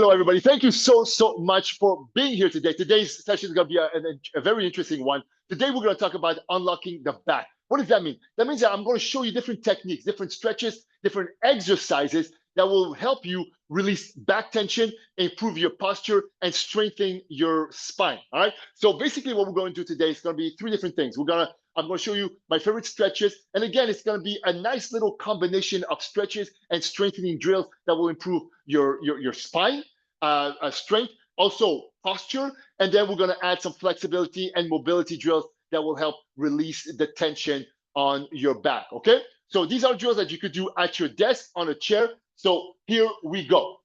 Hello, everybody. Thank you so much for being here today. Today's session is going to be a very interesting one. Today, we're going to talk about unlocking the back. What does that mean? That means that I'm going to show you different techniques, different stretches, different exercises that will help you release back tension, improve your posture, and strengthen your spine. All right. So basically, what we're going to do today is going to be three different things. I'm going to show you my favorite stretches. And again, it's going to be a nice little combination of stretches and strengthening drills that will improve your spine, strength, also posture. And then we're going to add some flexibility and mobility drills that will help release the tension on your back. Okay. So these are drills that you could do at your desk on a chair. So here we go.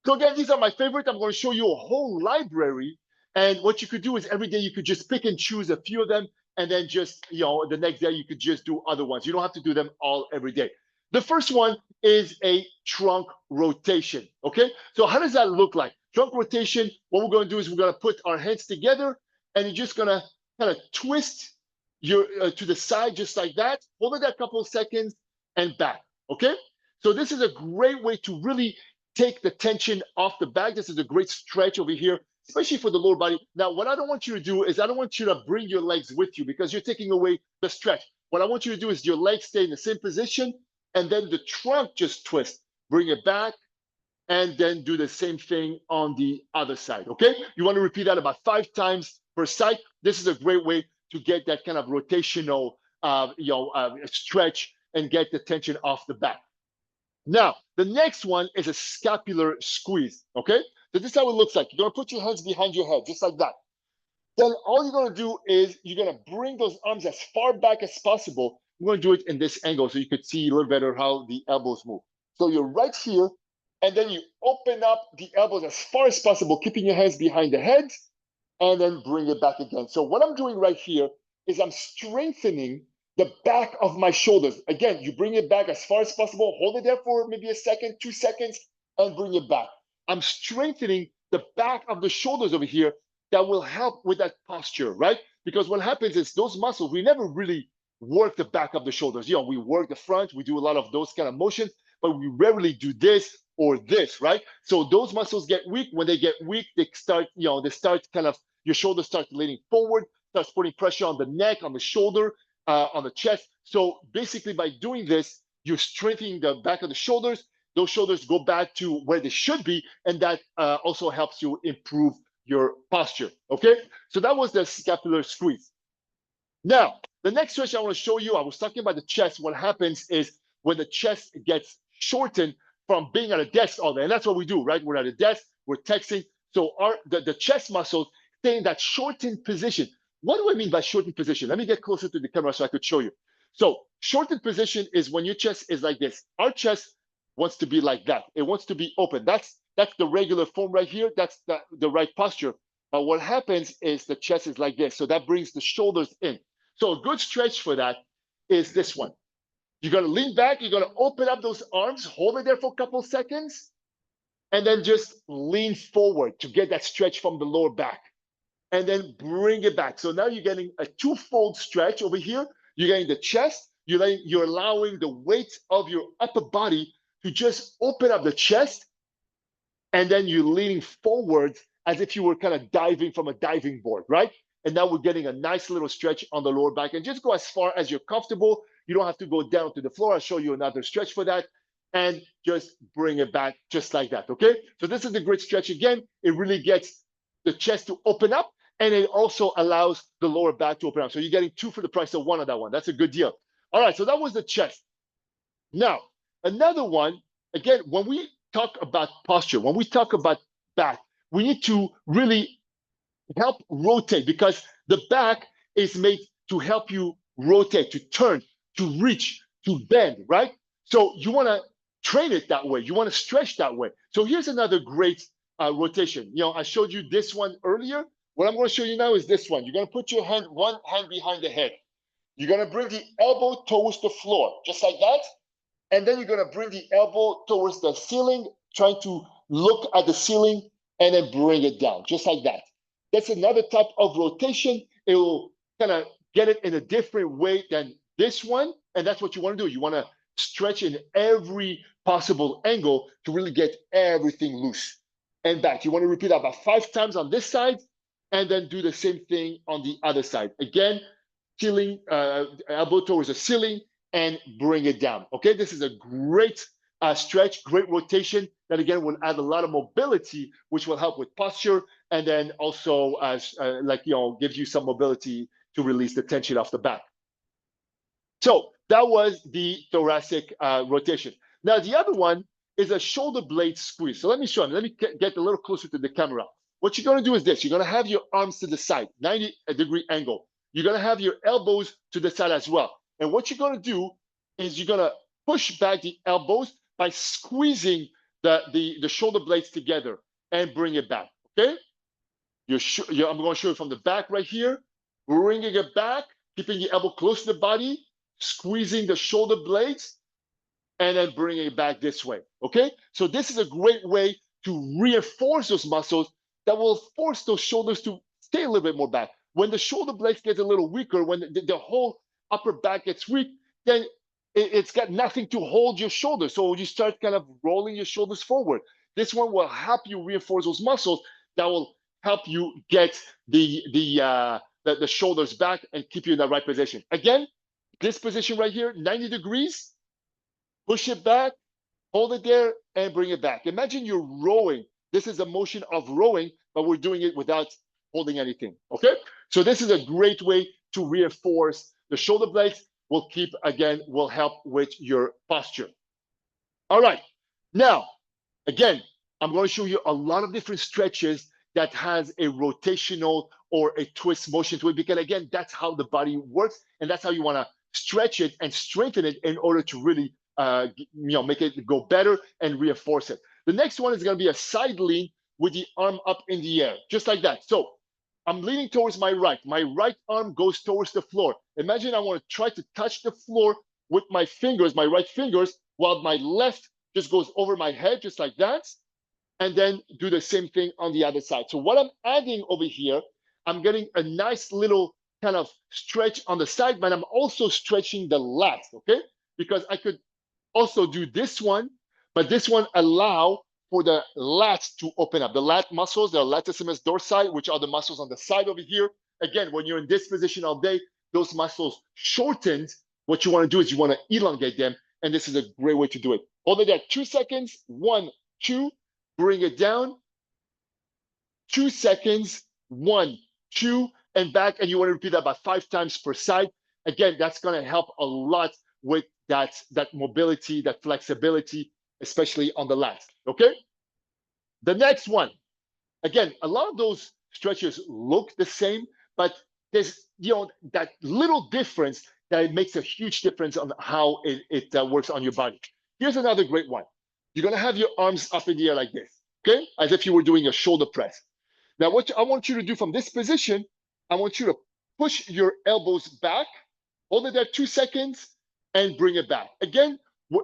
So again, these are my favorite. I'm going to show you a whole library. And what you could do is every day you could just pick and choose a few of them. And then just, the next day you could just do other ones. You don't have to do them all every day. The first one is a trunk rotation. Okay. So how does that look like? Trunk rotation, what we're going to do is we're going to put our hands together and you're just going to kind of twist your to the side just like that. Hold it that couple of seconds and back. Okay. So this is a great way to really take the tension off the back. This is a great stretch over here, especially for the lower body. Now, what I don't want you to do is I don't want you to bring your legs with you because you're taking away the stretch. What I want you to do is your legs stay in the same position and then the trunk just twist. Bring it back and then do the same thing on the other side, okay? You want to repeat that about 5 times per side. This is a great way to get that kind of rotational stretch and get the tension off the back. Now, the next one is a scapular squeeze, okay? So this is how it looks like. You're going to put your hands behind your head, just like that. Then all you're going to do is you're going to bring those arms as far back as possible. We're going to do it in this angle so you could see a little better how the elbows move. So you're right here, and then you open up the elbows as far as possible, keeping your hands behind the head, and then bring it back again. So what I'm doing right here is I'm strengthening the back of my shoulders. Again, you bring it back as far as possible, hold it there for maybe a second, 2 seconds, and bring it back. I'm strengthening the back of the shoulders over here that will help with that posture, right? Because what happens is those muscles, we never really work the back of the shoulders. We work the front, we do a lot of those kind of motions, but we rarely do this or this, right? So those muscles get weak. When they get weak, they start kind of, your shoulders start leaning forward, starts putting pressure on the neck, on the shoulder, on the chest. So basically by doing this, you're strengthening the back of the shoulders. Those shoulders go back to where they should be. And that also helps you improve your posture, okay? So that was the scapular squeeze. Now, the next stretch I want to show you, I was talking about the chest. What happens is when the chest gets shortened from being at a desk all day, and that's what we do, right? We're at a desk, we're texting. So the chest muscles stay in that shortened position. What do I mean by shortened position? Let me get closer to the camera so I could show you. So shortened position is when your chest is like this. Our chest wants to be like that. It wants to be open. That's the regular form right here. That's the right posture. But what happens is the chest is like this. So that brings the shoulders in. So a good stretch for that is this one. You're going to lean back. You're going to open up those arms, hold it there for a couple of seconds, and then just lean forward to get that stretch from the lower back. And then bring it back. So now you're getting a twofold stretch over here. You're getting the chest. You're allowing the weight of your upper body to just open up the chest. And then you're leaning forward as if you were kind of diving from a diving board, right? And now we're getting a nice little stretch on the lower back. And just go as far as you're comfortable. You don't have to go down to the floor. I'll show you another stretch for that. And just bring it back just like that, okay? So this is a great stretch. Again, it really gets the chest to open up. And it also allows the lower back to open up. So you're getting 2 for the price of 1 on that one. That's a good deal. All right, so that was the chest. Now, another one, again, when we talk about posture, when we talk about back, we need to really help rotate because the back is made to help you rotate, to turn, to reach, to bend, right? So you want to train it that way. You want to stretch that way. So here's another great rotation. I showed you this one earlier. What I'm going to show you now is this one. You're going to put your one hand behind the head. You're going to bring the elbow towards the floor, just like that. And then you're going to bring the elbow towards the ceiling, trying to look at the ceiling and then bring it down, just like that. That's another type of rotation. It will kind of get it in a different way than this one. And that's what you want to do. You want to stretch in every possible angle to really get everything loose. and back. You want to repeat that about 5 times on this side, and then do the same thing on the other side. Again, ceiling, elbow towards the ceiling, and bring it down. Okay, this is a great stretch, great rotation that again will add a lot of mobility, which will help with posture, and then also gives you some mobility to release the tension off the back. So that was the thoracic rotation. Now the other one is a shoulder blade squeeze. So let me show you. Let me get a little closer to the camera. What you're going to do is this. You're going to have your arms to the side, 90-degree angle. You're going to have your elbows to the side as well. And what you're going to do is you're going to push back the elbows by squeezing the shoulder blades together and bring it back, okay? I'm going to show you from the back right here, bringing it back, keeping the elbow close to the body, squeezing the shoulder blades, and then bringing it back this way, okay? So this is a great way to reinforce those muscles that will force those shoulders to stay a little bit more back. When the shoulder blades get a little weaker, when the whole upper back gets weak, then it's got nothing to hold your shoulders. So you start kind of rolling your shoulders forward. This one will help you reinforce those muscles that will help you get the shoulders back and keep you in the right position. Again, this position right here, 90 degrees, push it back, hold it there, and bring it back. Imagine you're rowing. This is a motion of rowing, but we're doing it without holding anything, okay? So this is a great way to reinforce the shoulder blades. Will help with your posture. All right, now, again, I'm going to show you a lot of different stretches that has a rotational or a twist motion to it, because again, that's how the body works, and that's how you want to stretch it and strengthen it in order to really make it go better and reinforce it. The next one is going to be a side lean with the arm up in the air, just like that. So I'm leaning towards my right. My right arm goes towards the floor. Imagine I want to try to touch the floor with my fingers, my right fingers, while my left just goes over my head, just like that. And then do the same thing on the other side. So what I'm adding over here, I'm getting a nice little kind of stretch on the side, but I'm also stretching the lats, okay? Because I could also do this one, but this one allow for the lats to open up. The lat muscles, the latissimus dorsi, which are the muscles on the side over here. Again, when you're in this position all day, those muscles shortened. What you want to do is you want to elongate them, and this is a great way to do it. Hold it at 2 seconds, 1, 2, bring it down, 2 seconds, 1, 2, and back, and you want to repeat that about 5 times per side. Again, that's going to help a lot with that mobility, that flexibility, especially on the lats, okay? The next one, again, a lot of those stretches look the same, but there's that little difference that it makes a huge difference on how it works on your body. Here's another great one. You're gonna have your arms up in the air like this, okay? As if you were doing a shoulder press. Now, what I want you to do from this position, I want you to push your elbows back, hold it there 2 seconds, and bring it back. Again,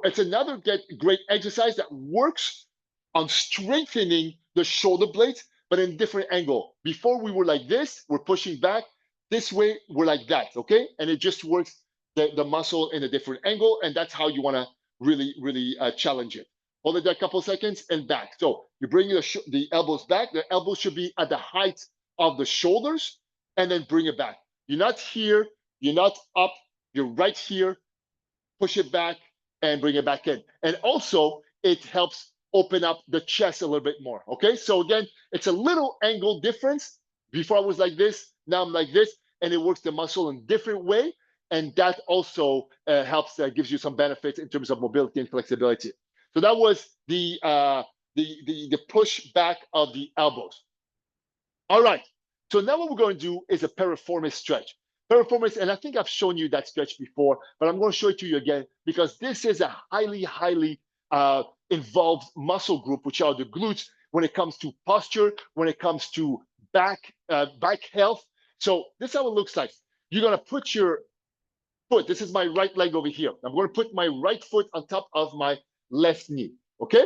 it's another great exercise that works on strengthening the shoulder blades, but in a different angle. Before we were like this, we're pushing back. This way, we're like that, okay? And it just works the muscle in a different angle, and that's how you wanna really challenge it. Hold it there a couple seconds and back. So you bring the elbows back. The elbows should be at the height of the shoulders, and then bring it back. You're not here, you're not up, you're right here. Push it back and bring it back in. And also, it helps open up the chest a little bit more, okay? So again, it's a little angle difference. Before I was like this, now I'm like this, and it works the muscle in a different way, and that also helps, gives you some benefits in terms of mobility and flexibility. So that was the push back of the elbows. All right, so now what we're going to do is a piriformis stretch. Piriformis, and I think I've shown you that stretch before, but I'm going to show it to you again because this is a highly involved muscle group, which are the glutes, when it comes to posture, when it comes to back health. So this is how it looks like. You're going to put your foot, this is my right leg over here. I'm going to put my right foot on top of my left knee, okay?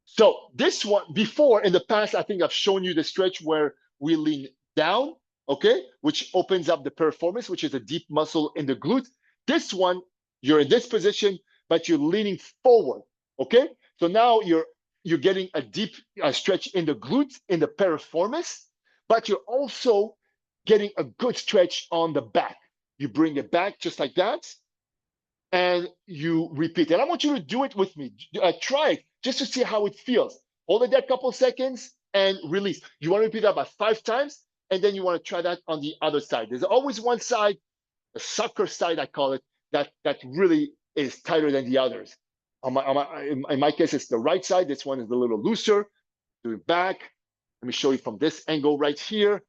So this one, before in the past, I think I've shown you the stretch where we lean down, okay, which opens up the piriformis, which is a deep muscle in the glute. This one, you're in this position, but you're leaning forward, okay? So now you're you're getting a deep stretch in the glutes, in the piriformis, but you're also getting a good stretch on the back. You bring it back just like that, and you repeat. And I want you to do it with me. Try it just to see how it feels. Hold it there a couple seconds and release. You want to repeat that about 5 times, and then you want to try that on the other side. There's always one side, the sucker side, I call it, that really is tighter than the others. In my case, it's the right side. This one is a little looser. Do it back. Let me show you from this angle right here.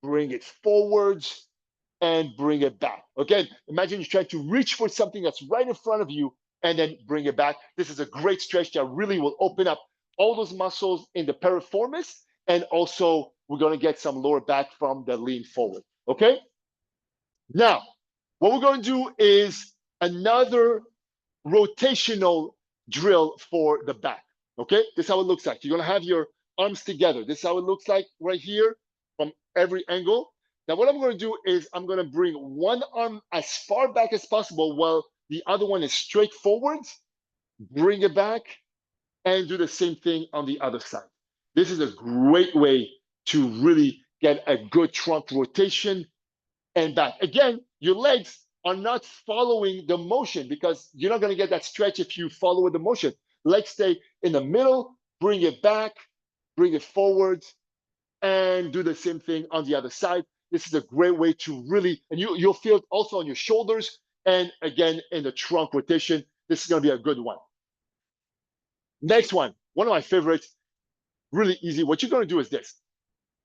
Bring it forwards and bring it back. Again, imagine you're trying to reach for something that's right in front of you and then bring it back. This is a great stretch that really will open up all those muscles in the piriformis, and also we're going to get some lower back from the lean forward. Okay? Now, what we're going to do is another rotational drill for the back. Okay, this is how it looks like. You're going to have your arms together. This is how it looks like right here from every angle. Now, what I'm going to do is I'm going to bring one arm as far back as possible while the other one is straight forwards. Bring it back and do the same thing on the other side. This is a great way to really get a good trunk rotation and back. Again, your legs are not following the motion because you're not going to get that stretch if you follow with the motion. Legs stay in the middle, bring it back, bring it forward, and do the same thing on the other side. This is a great way to really, and you'll feel it also on your shoulders, and again, in the trunk rotation. This is going to be a good one. Next one of my favorites, really easy. What you're going to do is this.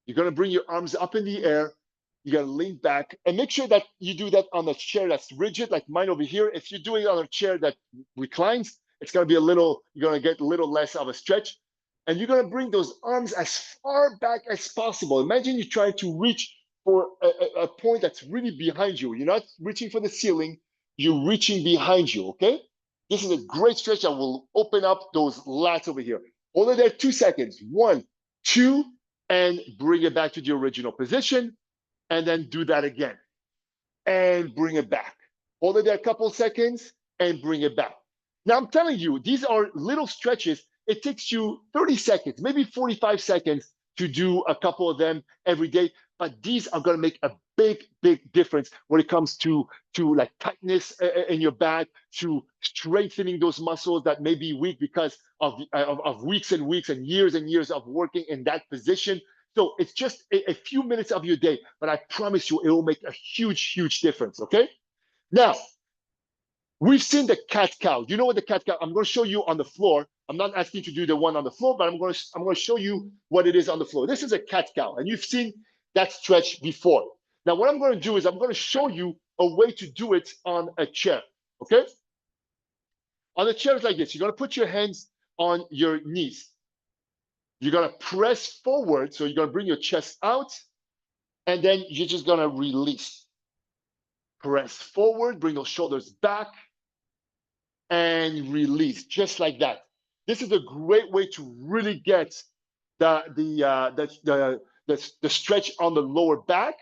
You're going to bring your arms up in the air. You're going to lean back and make sure that you do that on a chair that's rigid, like mine over here. If you're doing it on a chair that reclines, it's going to be you're going to get a little less of a stretch. And you're going to bring those arms as far back as possible. Imagine you're trying to reach for a point that's really behind you. You're not reaching for the ceiling, you're reaching behind you, okay? This is a great stretch that will open up those lats over here. Hold it there 2 seconds. 1, 2, and bring it back to the original position. And then do that again. And bring it back. Hold it there a couple seconds and bring it back. Now, I'm telling you, these are little stretches. It takes you 30 seconds, maybe 45 seconds to do a couple of them every day. But these are going to make a big, big difference when it comes to like tightness in your back, to strengthening those muscles that may be weak because of weeks and weeks and years of working in that position. So it's just a few minutes of your day, but I promise you it will make a huge, huge difference, okay? Now, we've seen the cat-cow. You know what the cat-cow, I'm going to show you on the floor. I'm not asking you to do the one on the floor, but I'm going to show you what it is on the floor. This is a cat-cow, and you've seen that stretch before. Now, what I'm going to do is I'm going to show you a way to do it on a chair, okay? On the chair, it's like this. You're going to put your hands on your knees. You're going to press forward, so you're going to bring your chest out, and then you're just going to release. Press forward, bring those shoulders back, and release, just like that. This is a great way to really get the stretch on the lower back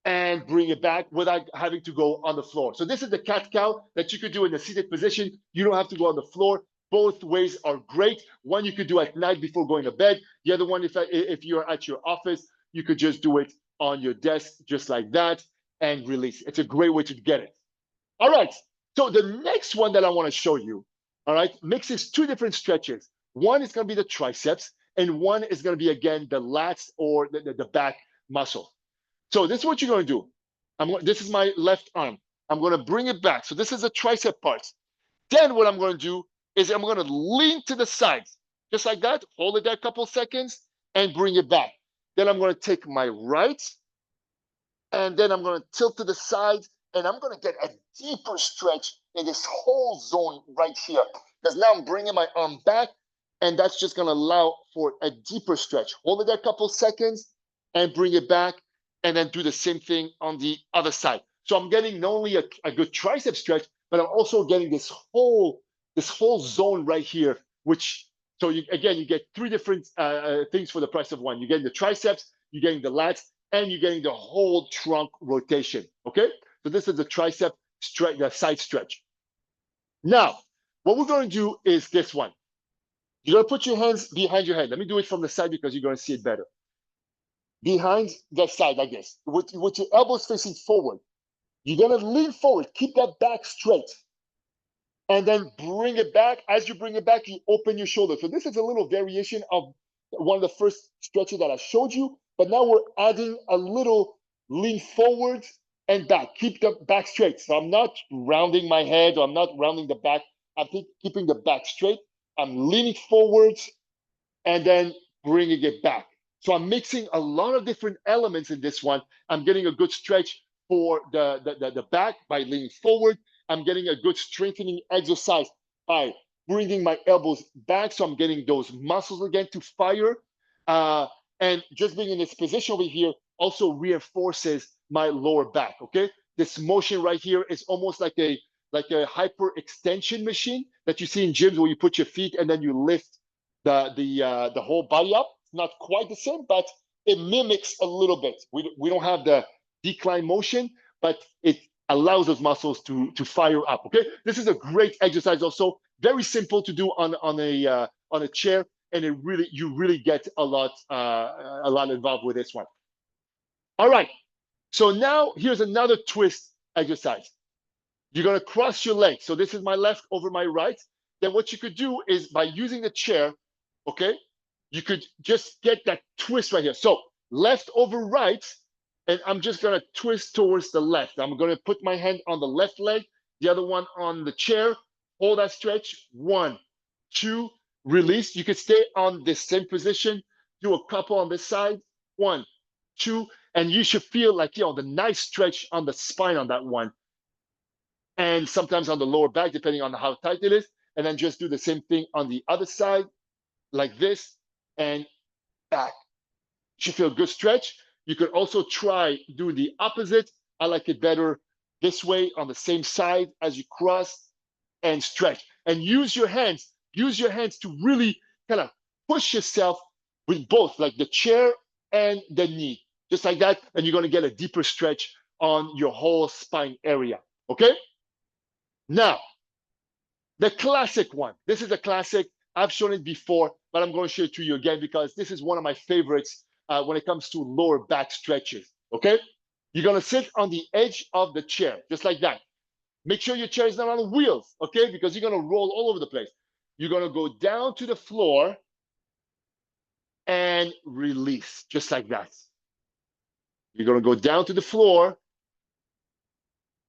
and bring it back without having to go on the floor. So this is the cat-cow that you could do in a seated position. You don't have to go on the floor. Both ways are great. One you could do at night before going to bed. The other one, if you're at your office, you could just do it on your desk, just like that, and release. It's a great way to get it. All right, so the next one that I want to show you, all right, mixes 2 different stretches. One is going to be the triceps, and one is going to be, again, the lats or the back muscle. So this is what you're going to do. This is my left arm. I'm going to bring it back. So this is the tricep part. Then what I'm going to do is I'm going to lean to the sides, just like that. Hold it there a couple seconds and bring it back. Then I'm going to take my right, and then I'm going to tilt to the sides, and I'm going to get a deeper stretch in this whole zone right here. Because now I'm bringing my arm back, and that's just going to allow for a deeper stretch. Hold it there a couple seconds and bring it back, and then do the same thing on the other side. So I'm getting not only a good tricep stretch, but I'm also getting this whole zone right here, which, so you get 3 different things for the price of one. You're getting the triceps, you're getting the lats, and you're getting the whole trunk rotation, okay? So this is the tricep stretch, the side stretch. Now, what we're going to do is this one. You're gonna put your hands behind your head. Let me do it from the side because you're gonna see it better. Behind the side like this, with your elbows facing forward. You're gonna lean forward, keep that back straight, and then bring it back. As you bring it back, you open your shoulder. So this is a little variation of one of the first stretches that I showed you, but now we're adding a little lean forward and back. Keep the back straight. So I'm not rounding my head, or I'm not rounding the back. I'm keeping the back straight. I'm leaning forward and then bringing it back. So I'm mixing a lot of different elements in this one. I'm getting a good stretch for the back by leaning forward. I'm getting a good strengthening exercise by bringing my elbows back. So I'm getting those muscles again to fire. And just being in this position over here also reinforces my lower back, okay? This motion right here is almost like a hyper extension machine that you see in gyms where you put your feet and then you lift the whole body up. It's not quite the same, but it mimics a little bit. We don't have the decline motion, but it allows those muscles to fire up. Okay, this is a great exercise. Also, very simple to do on a chair, and you really get a lot involved with this one. All right, so now here's another twist exercise. You're gonna cross your legs. So this is my left over my right. Then what you could do is by using the chair, okay, you could just get that twist right here. So left over right, and I'm just gonna twist towards the left. I'm gonna put my hand on the left leg, the other one on the chair, hold that stretch, 1, 2, release. You could stay on the same position, do a couple on this side, 1, 2, and you should feel like, the nice stretch on the spine on that one. And sometimes on the lower back, depending on how tight it is. And then just do the same thing on the other side, like this, and back. You should feel a good stretch. You could also try doing the opposite. I like it better this way on the same side as you cross and stretch. And use your hands. Use your hands to really kind of push yourself with both, like the chair and the knee, just like that. And you're going to get a deeper stretch on your whole spine area. Okay? Now, the classic one. This is a classic. I've shown it before, but I'm going to show it to you again because this is one of my favorites when it comes to lower back stretches, okay? You're going to sit on the edge of the chair, just like that. Make sure your chair is not on wheels, okay? Because you're going to roll all over the place. You're going to go down to the floor and release, just like that. You're going to go down to the floor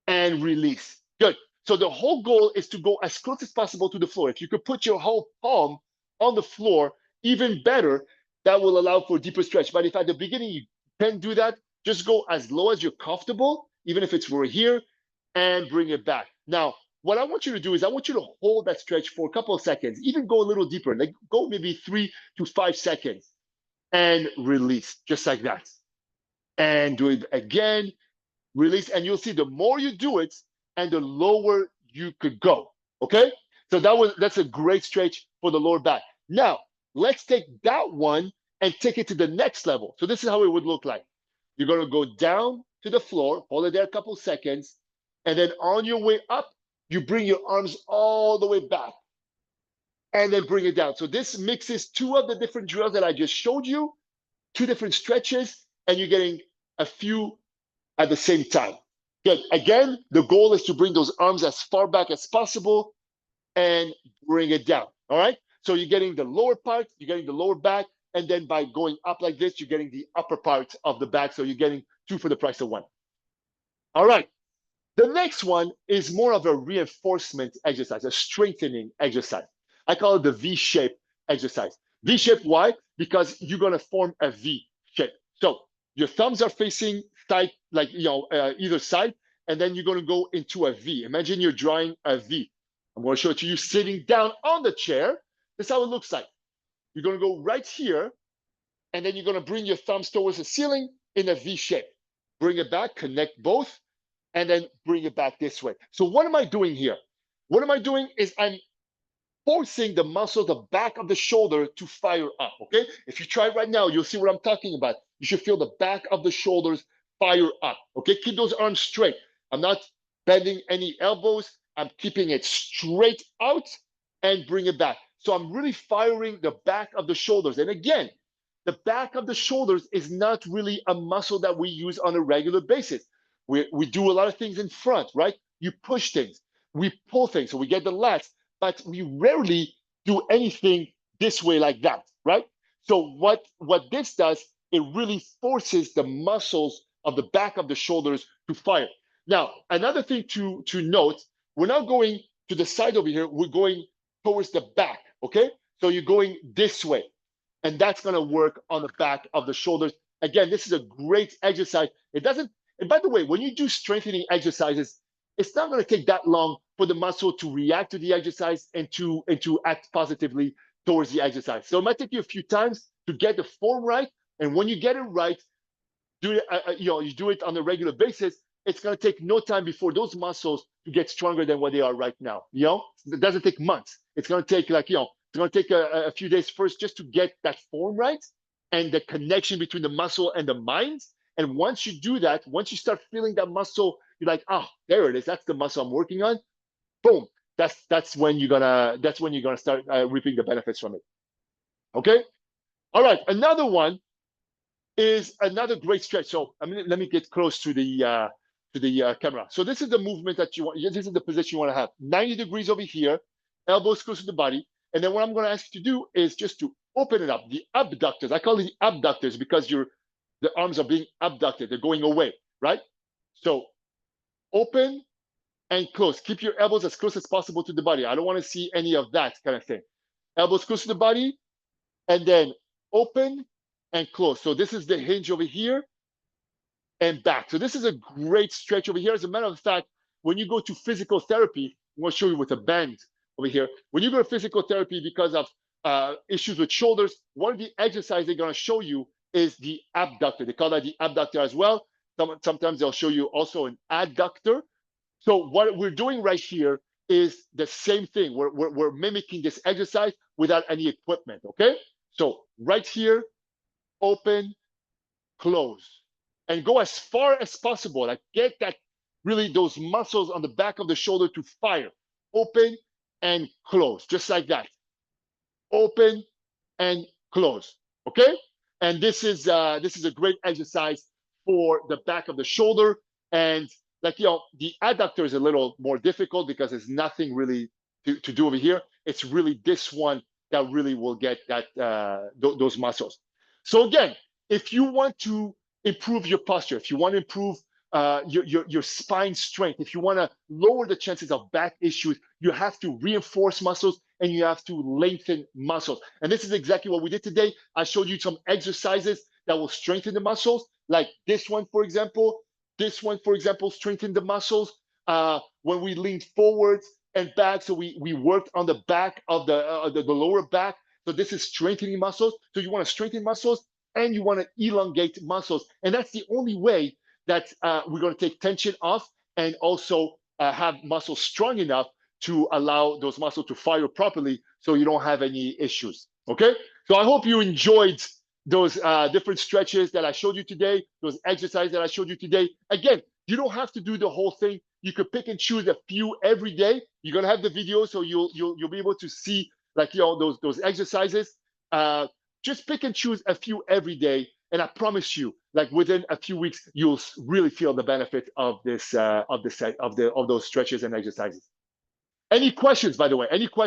and release. Good. So the whole goal is to go as close as possible to the floor. If you could put your whole palm on the floor, even better, that will allow for deeper stretch. But if at the beginning you can't do that, just go as low as you're comfortable, even if it's right here, and bring it back. Now, what I want you to do is I want you to hold that stretch for a couple of seconds, even go a little deeper, like go maybe 3 to 5 seconds, and release, just like that. And do it again, release, and you'll see the more you do it, and the lower you could go, okay? So that's a great stretch for the lower back. Now, let's take that one and take it to the next level. So this is how it would look like. You're gonna go down to the floor, hold it there a couple seconds, and then on your way up, you bring your arms all the way back, and then bring it down. So this mixes 2 of the different drills that I just showed you, 2 different stretches, and you're getting a few at the same time. Good. Again, the goal is to bring those arms as far back as possible and bring it down. All right. So you're getting the lower part, you're getting the lower back, and then by going up like this, you're getting the upper part of the back. So you're getting 2 for the price of 1. All right. The next one is more of a reinforcement exercise, a strengthening exercise. I call it the V-shape exercise. V-shape, why? Because you're going to form a V shape. So your thumbs are facing side, like, either side, and then you're going to go into a V. Imagine you're drawing a V. I'm going to show it to you sitting down on the chair. This is how it looks like. You're going to go right here, and then you're going to bring your thumbs towards the ceiling in a V shape. Bring it back, connect both, and then bring it back this way. So what am I doing here? What am I doing is I'm forcing the muscle, the back of the shoulder to fire up, okay? If you try right now, you'll see what I'm talking about. You should feel the back of the shoulders fire up, okay? Keep those arms straight. I'm not bending any elbows. I'm keeping it straight out and bring it back. So I'm really firing the back of the shoulders. And again, the back of the shoulders is not really a muscle that we use on a regular basis. We do a lot of things in front, right? You push things, we pull things, so we get the lats, but we rarely do anything this way like that, right? So what this does, it really forces the muscles of the back of the shoulders to fire. Now, another thing to note, we're not going to the side over here, we're going towards the back, okay? So you're going this way, and that's gonna work on the back of the shoulders. Again, this is a great exercise. It doesn't, and by the way, when you do strengthening exercises, it's not gonna take that long for the muscle to react to the exercise and to act positively towards the exercise. So it might take you a few times to get the form right, and when you get it right, do it, you do it on a regular basis, it's going to take no time before those muscles to get stronger than what they are right now. It doesn't take months. It's going to take it's going to take a few days first just to get that form right and the connection between the muscle and the mind. And once you do that, once you start feeling that muscle, you're like, oh, there it is. That's the muscle I'm working on. Boom. That's when you're gonna start reaping the benefits from it. Okay. All right. Another one is another great stretch. So let me get close to the camera. So this is the movement that you want. This is the position you want to have. 90 degrees over here, elbows close to the body. And then what I'm going to ask you to do is just to open it up. The abductors, I call it the abductors because the arms are being abducted. They're going away, right? So open and close. Keep your elbows as close as possible to the body. I don't want to see any of that kind of thing. Elbows close to the body, and then open and close. So this is the hinge over here and back. So this is a great stretch over here. As a matter of fact, when you go to physical therapy, I'm going to show you with a band over here. When you go to physical therapy because of issues with shoulders, one of the exercises they're going to show you is the abductor. They call that the abductor as well. Sometimes they'll show you also an adductor. So what we're doing right here is the same thing. We're mimicking this exercise without any equipment, okay? So right here, open, close, and go as far as possible. Like get that, really those muscles on the back of the shoulder to fire. Open and close, just like that. Open and close, okay? And this is a great exercise for the back of the shoulder. And the adductor is a little more difficult because there's nothing really to do over here. It's really this one that really will get that those muscles. So again, if you want to improve your posture, if you want to improve your spine strength, if you want to lower the chances of back issues, you have to reinforce muscles and you have to lengthen muscles. And this is exactly what we did today. I showed you some exercises that will strengthen the muscles, like this one, for example. This one, for example, strengthened the muscles when we leaned forwards and back. So we worked on the back of the lower back. So this is strengthening muscles. So you want to strengthen muscles and you want to elongate muscles. And that's the only way that we're going to take tension off and also have muscles strong enough to allow those muscles to fire properly so you don't have any issues. Okay? So I hope you enjoyed those different stretches that I showed you today, those exercises that I showed you today. Again, you don't have to do the whole thing. You could pick and choose a few every day. You're gonna have the video, so you'll be able to see those exercises. Just pick and choose a few every day, and I promise you, like within a few weeks, you'll really feel the benefit of this of those stretches and exercises. Any questions, by the way? Any questions?